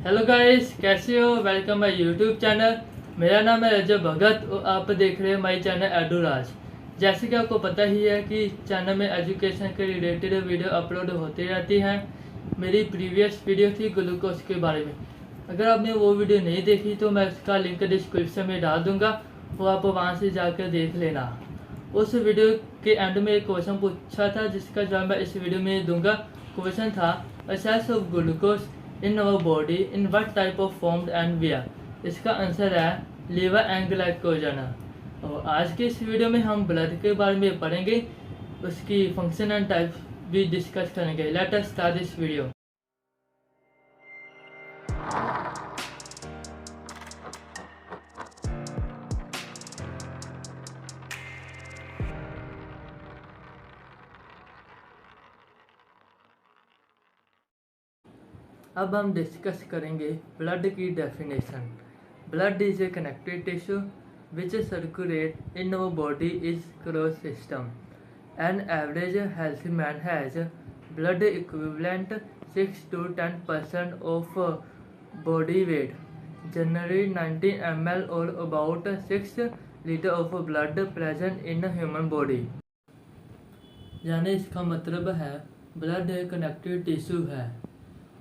Hello guys, कैसे हो? Welcome my YouTube channel. मेरा नाम है रजब भगत और आप देख रहे हैं माय चैनल एडुराज। जैसे कि आपको पता ही है कि चैनल में एजुकेशन के रिलेटेड वीडियो अपलोड होती रहती हैं। मेरी प्रीवियस वीडियो थी ग्लूकोज के बारे में। अगर आपने वो वीडियो नहीं देखी तो मैं उसका लिंक डिस्क्रिप्शन में डाल दूँगा, वो आप वहाँ से जाकर देख लेना। उस वीडियो के एंड में एक क्वेश्चन पूछा था जिसका जवाब मैं इस वीडियो में दूंगा। क्वेश्चन था excess of glucose in our body in what type of form and where. इसका आंसर है लीवर एंड ग्लाइकोजन। और आज के इस वीडियो में हम ब्लड के बारे में पढ़ेंगे, उसकी फंक्शन एंड टाइप भी डिस्कस करेंगे। Let us start this video. अब हम डिस्कस करेंगे ब्लड की definition. Blood is a connected tissue which circulate in our body is closed system. An average healthy man has blood equivalent 6 to 10% of body weight, generally 90 ml or about 6 liter of blood present in a human body. यानी इसका मतलब है blood एक connective tissue है,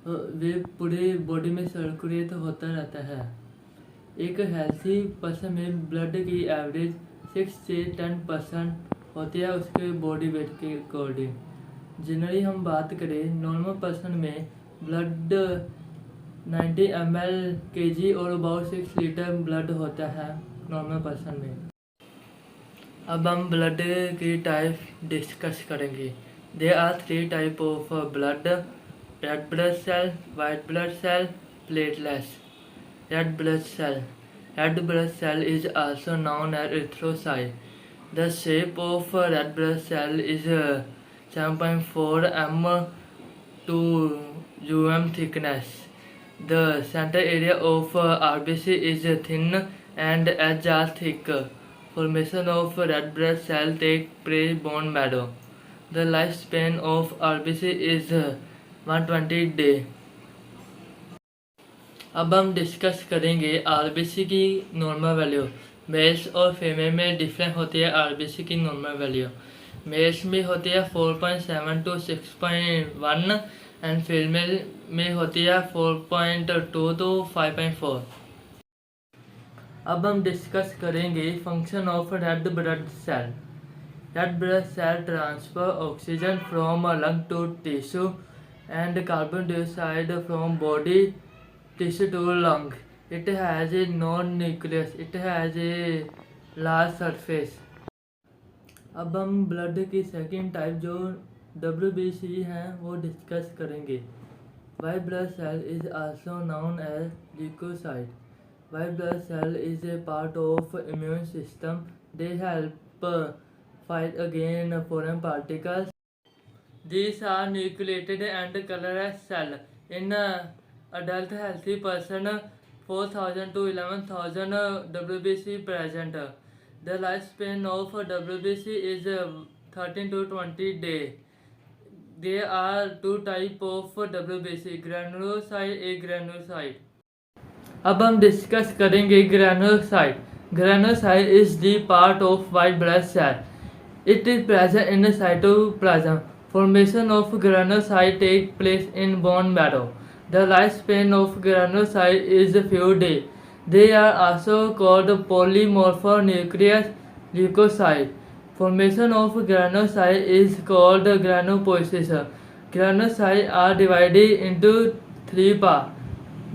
वे पूरे body में circulate होता रहता है। एक हेल्थी पर्सन में ब्लड की एवरेज 6 से 10% होती है उसके बॉडी वेट के अकॉर्डिंग। जनरली हम बात करें नॉर्मल पर्सन में ब्लड 90 ml kg और अबाउट 6 लीटर ब्लड होता है नॉर्मल पर्सन में। अब हम ब्लड की टाइप डिस्कस करेंगे। There are 3 type of blood: red blood cell, white blood cell, platelets. Red blood cell. Red blood cell is also known as erythrocyte. The shape of a red blood cell is 7.4 m to um thickness. The center area of RBC is thin and edges are thick. Formation of red blood cell take place bone marrow. The lifespan of RBC is 120 days. अब हम discuss करेंगे RBC की normal value. Mails और female में different होती है RBC की normal value. Mails में होती है 4.7 टू 6.1 एंड फीमेल में होती है 4.2 टू 5.4। अब हम डिस्कस करेंगे function of red blood cell. Red blood cell transfer oxygen from lung to tissue and carbon dioxide from body tissue to lung. It has a non-nucleus. It has a large surface. अब हम blood की second type जो WBC है वो discuss करेंगे। White blood cell is also known as leukocyte. White blood cell is a part of immune system. They help fight against foreign particles. These are nucleated and colorless cell. In adult healthy person 4,000 to 11,000 WBC present. The lifespan of WBC is 13 to 20 days. There are 2 type of WBC, granulocyte and granulocyte. अब हम discuss करेंगे granulocyte. Granulocyte is the part of white blood cell. It is present in the cytoplasm. Formation of granulocyte take place in bone marrow. The lifespan of granulocyte is a few days. They are also called polymorphonucleus leukocyte. Formation of granulocyte is called granulopoiesis. Granulocytes are divided into 3 parts: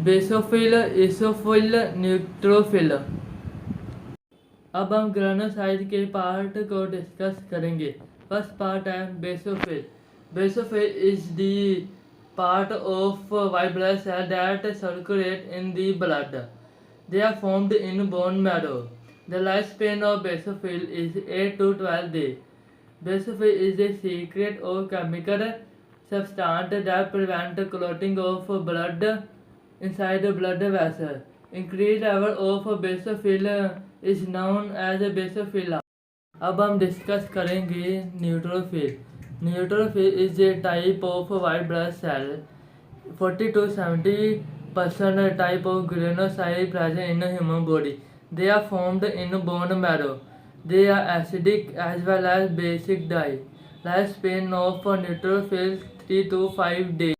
basophil, eosinophil, neutrophil. अब हम granulocyte के part को discuss करेंगे। First part है basophil. Basophil is the part of white blood cell that circulate in the blood. They are formed in bone marrow. The lifespan of basophil is 8 to 12 days. Basophil is a secret or chemical substance that prevent clotting of blood inside the blood vessel. Increased level of basophil is known as basophila. अब हम discuss करेंगे neutrophil. Neutrophil is a type of white blood cell. 40 to 70 percent type of granulocyte present in the human body. They are formed in bone marrow. They are acidic as well as basic dye. Lifespan of neutrophils 3 to 5 days.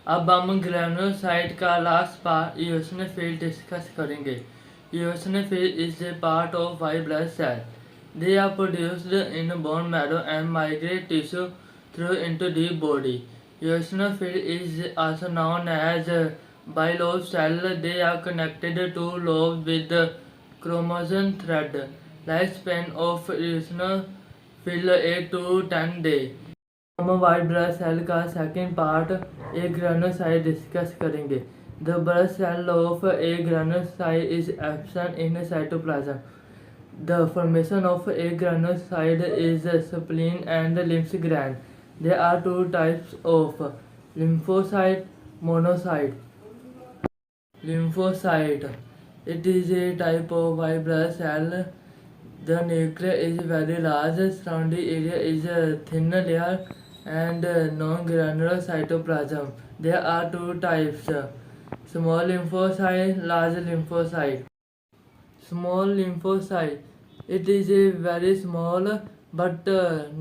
अब हम granulocyte का last part eosinophil discuss करेंगे। Eosinophil is a part of white blood cell. They are produced in bone marrow and migrate tissue through into the body. Eosinophil is also known as bilobe cell. They are connected to lobes with chromosome thread. Lifespan of eosinophil 8 to 10 days. हम white blood cell का second part agranulocyte discuss करेंगे। The blood cell of agranulocyte is absent in cytoplasm. The formation of agranulocyte is spleen and lymph gland. There are two types of lymphocyte, monocyte. Lymphocyte, it is a type of white blood cell. The nucleus is very large, surrounding area is a thin layer and non-granular cytoplasm. There are two types: small lymphocyte, large lymphocyte. Small lymphocyte, it is a very small but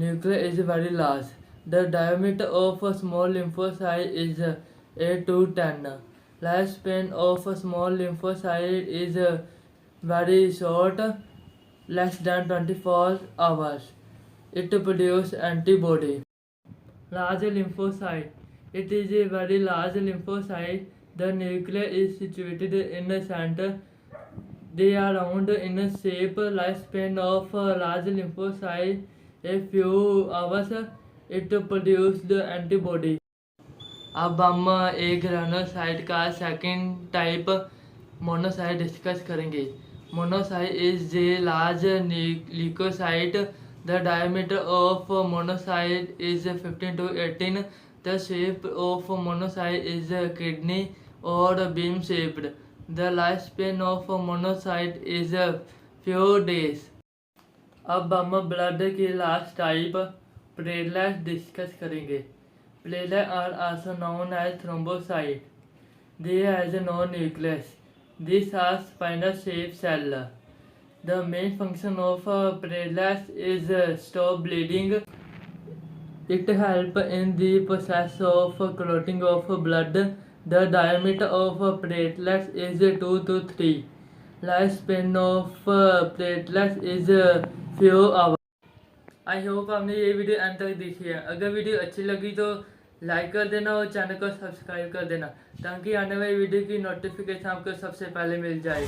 nucleus is very large. The diameter of a small lymphocyte is 8 to 10. Lifespan of a small lymphocyte is very short, less than 24 hours. It produces antibody. Large lymphocyte, it is a very large lymphocyte. The nucleus is situated in the center. They are round in shape. Lifespan of a large lymphocyte a few hours. It produced antibody. अब हम agranulocyte का second type monocyte discuss करेंगे। Monocyte is a large leucocyte. The diameter of monocyte is 15 to 18. The shape of monocyte is kidney और bean shaped. The life span of monocyte is few days. अब हम blood की last type platelets discuss करेंगे। Platelets are also known as thrombocytes. They have no nucleus. These are spinal-shaped cells. The main function of platelets is stop bleeding. It helps in the process of clotting of blood. The diameter of platelets is 2 to 3. Lifespan of platelets is few hours. I hope आपने ये video and तक देखी है। अगर video अच्छी लगी तो like कर देना और चैनल को सब्सक्राइब कर देना ताकि आने वाली वीडियो की नोटिफिकेशन आपको सबसे पहले मिल जाए।